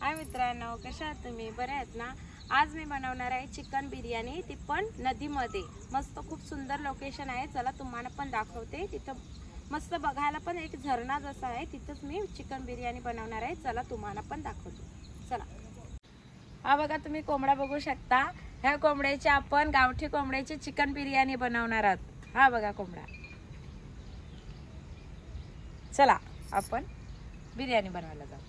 हाय मित्रांनो, कशा आहात तुम्ही? बरे आहेत ना? आज मी बनवणार आहे चिकन बिर्याणी, ती पण नदीमध्ये. मस्त खूप सुंदर लोकेशन आहे. चला तुम्हाला पण दाखवते. तिथं मस्त बघायला पण एक झरणा जसा आहे, तिथंच मी चिकन बिर्याणी बनवणार आहे. चला तुम्हाला पण दाखवते. चला. हा बघा, तुम्ही कोंबडा बघू शकता. ह्या कोंबड्याची आपण गावठी कोंबड्याची चिकन बिर्याणी बनवणार आहोत. हा बघा कोंबडा. चला आपण बिर्याणी बनवायला जाऊ.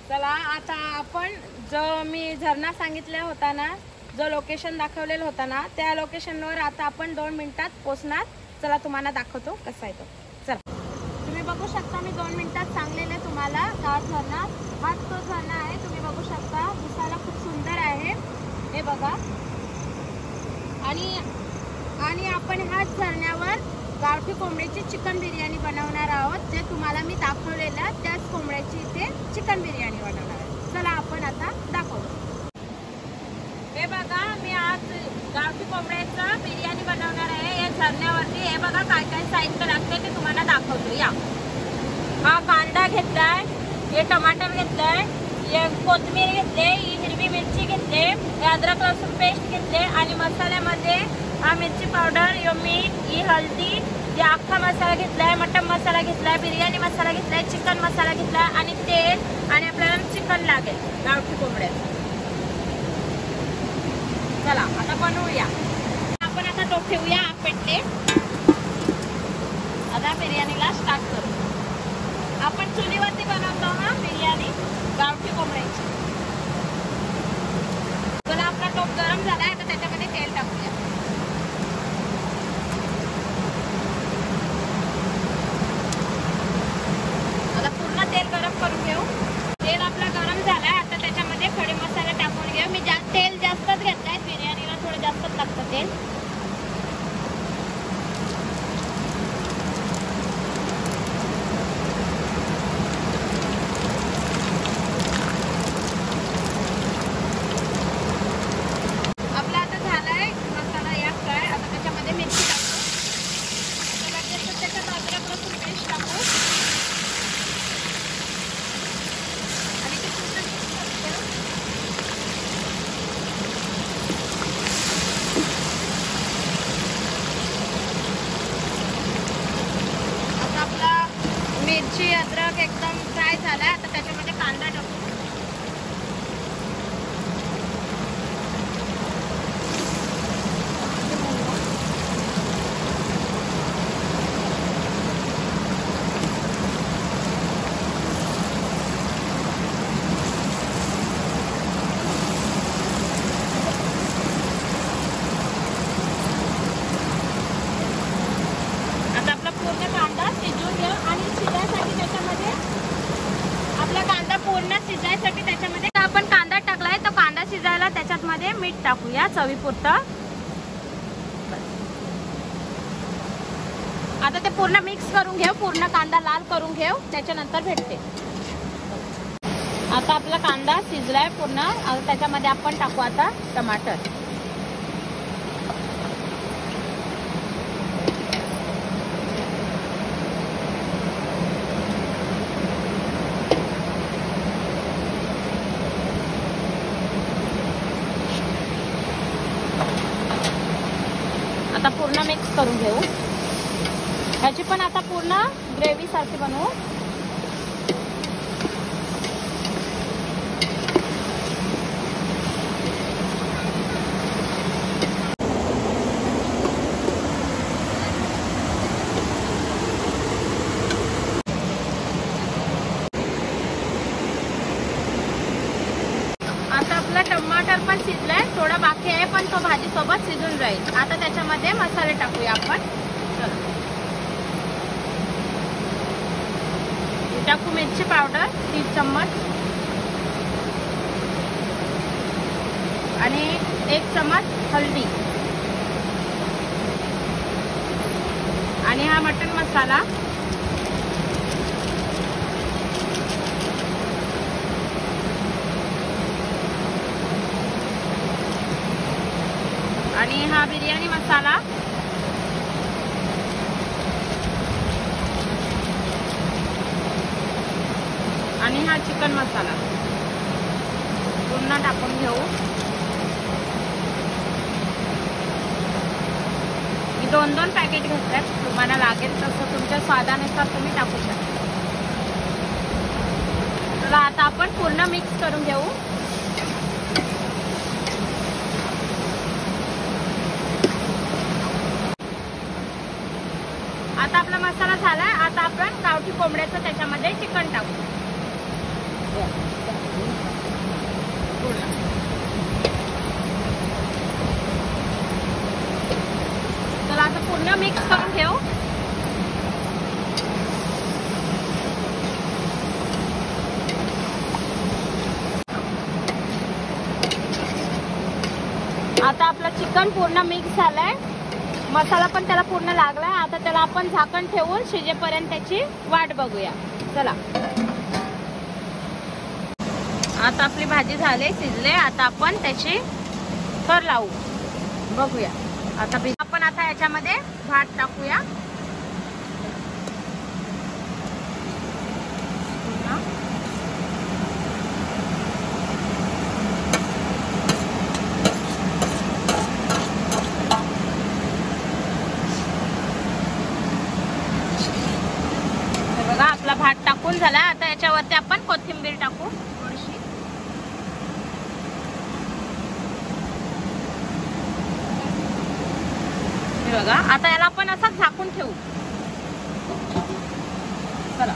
चला आता आपण जो मी झरणा सांगितला होता ना, जो लोकेशन दाखवलेला होता ना, त्या लोकेशनवर आता आपण 2 मिनिटात पोहोचणार. चला तुम्हाला दाखवतो कसा आहे तो. चला, तुम्ही बघू शकता मी 2 मिनिटात सांगलेले तुम्हाला का झरणा. हाच तो झरणा आहे. तुम्ही बघू शकता, दिसायला खूप सुंदर आहे हे बघा. आणि आपण ह्याच झरण्यावर गावठी कोंबड्याची चिकन बिर्याणी बनवणार आहोत. जे तुम्हाला मी दाखवलेल्या त्याच कोंबड्याची इथे चिकन बिर्याणी बनवणार आहे. चला आपण आता दाखवतो. हे बघा, मी आज गावठी कोंबड्याचं बिर्याणी बनवणार आहे या झरण्यावरती. हे बघा काय काय साहित्य लागते ते तुम्हाला दाखवतो. या हा कांदा घेतलाय, हे टमाटर घेतलाय, हे कोथिंबीर घेतले, ही हिरवी मिरची घेतले, हे अद्रक लसूण पेस्ट घेतले आणि मसाल्यामध्ये हा मिरची पावडर, यो मीठ, ही हळदी, हे अख्खा मसाला घेतलाय, मटन मसाला घेतलाय, बिर्याणी मसाला घेतलाय, चिकन मसाला घेतलाय आणि तेल आणि आपल्याला चिकन लागेल गावठी कोंबड्याचं. चला आता बनवूया. आपण आता टोप ठेवूया पेटले. आता बिर्याणीला स्टार्ट करू. आपण चुलीवरती बनवतो हा बिर्याणी गावठी कोंबड्याची. चला आपला टोप गरम झालाय. आता त्याच्यामध्ये तेल टाकूया. आता पूर्ण तेल गरम करून घेऊ. तेल आपला गरम झालाय. आता त्याच्यामध्ये मिरची अद्रक एकदम फ्राय झाला. आता त्याच्यामध्ये कांदा टाकू. शिजायसाठी त्याच्यामध्ये आपण कांदा टाकलाय. तो कांदा शिजायला त्याच्यामध्ये मीठ टाकूया चवीपुरतं. आता ते पूर्ण मिक्स करून घेऊ. पूर्ण कांदा लाल करून घेऊ. त्याच्यानंतर भेटते. आता आपला कांदा शिजलाय पूर्ण. त्याच्यामध्ये आपण टाकू आता टमाटर. आता पूर्ण मिक्स करून घेऊ. ह्याची पण आता पूर्ण ग्रेव्ही सारखी बनवू. आता आपला टमाटर पण शिजलाय. थोडा बाकी आहे पण तो भाजी सोबत शिजून राहील. आता त्याच्यामध्ये मसाले टाकूया आपण. टाकू मिरची पावडर 3 चम्मच आणि 1 चम्मच हळदी आणि हा मटन मसाला आणि हा बिर्याणी मसाला आणि हा चिकन मसाला पुन्हा टाकून घेऊ. मी 2-2 पॅकेट घेतल्यात. तुम्हाला लागेल तसं तुमच्या स्वादानुसार तुम्ही टाकू शकता. चला आता आपण पूर्ण मिक्स करून घेऊ. आता आपला मसाला झालाय. आता आपण गावठी कोंबड्याचं त्याच्यामध्ये चिकन टाकू. तर आता पूर्ण मिक्स करून घेऊ. आता आपलं चिकन पूर्ण मिक्स झालंय. मसाला पण त्याला पूर्ण लागलाय. आता त्याला आपण झाकण ठेवून शिजेपर्यंत त्याची वाट बघूया. चला आता आपली भाजी झाली, शिजले. आता आपण त्याची थर लावू बघूया. आता आपण आता याच्यामध्ये भात टाकूया. बघा आपला भात टाकून झाला. आता याच्यावरती आपण कोथिंबीर टाकू थोडीशी. बघा आता याला आपण असं झाकून ठेवू. चला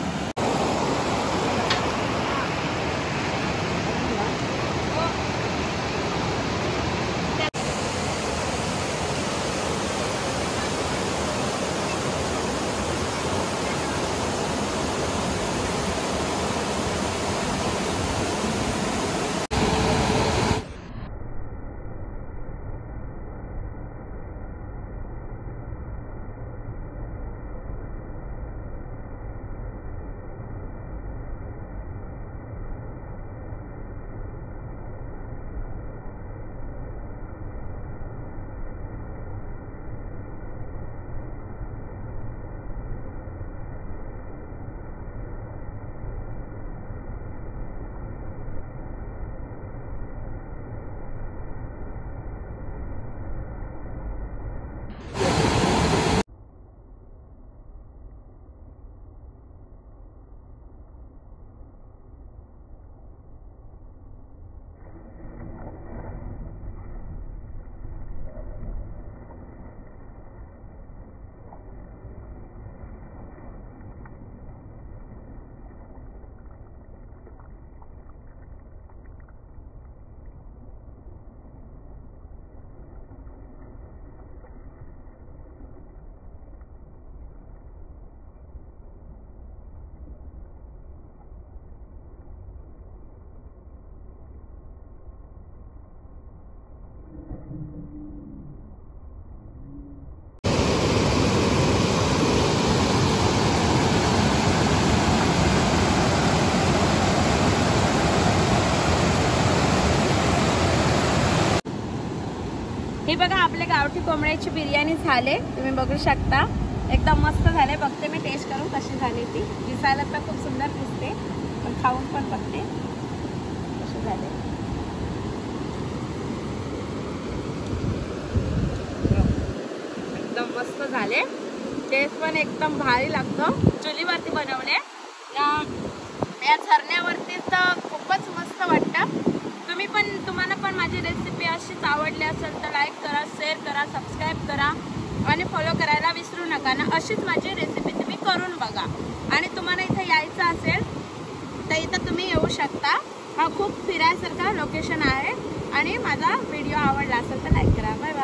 हे बघा आपले गावठी कोंबड्याची बिर्याणी झाले, तुम्ही बघू शकता एकदम मस्त झाले. बघते मी टेस्ट करून कशी झाली ती. दिसायला तर खूप सुंदर दिसते, पण खाऊन पण बघते कशी झाले. एकदम मस्त झाले, टेस्ट पण एकदम भारी लागतो. चुलीवरती बनवले या झरण्यावरती तर खूपच मस्त वाटतं. तुम्हाला पण माझी रेसिपी अशीच आवडली असेल तर लाईक करा, शेअर करा, सबस्क्राईब करा आणि फॉलो करायला विसरू नका ना. अशीच माझी रेसिपी तुम्ही करून बघा. आणि तुम्हाला इथं यायचं असेल तर इथं तुम्ही येऊ शकता. हा खूप फिरायसारखा लोकेशन आहे. आणि माझा व्हिडिओ आवडला असेल तर लाईक करा. Bye bye.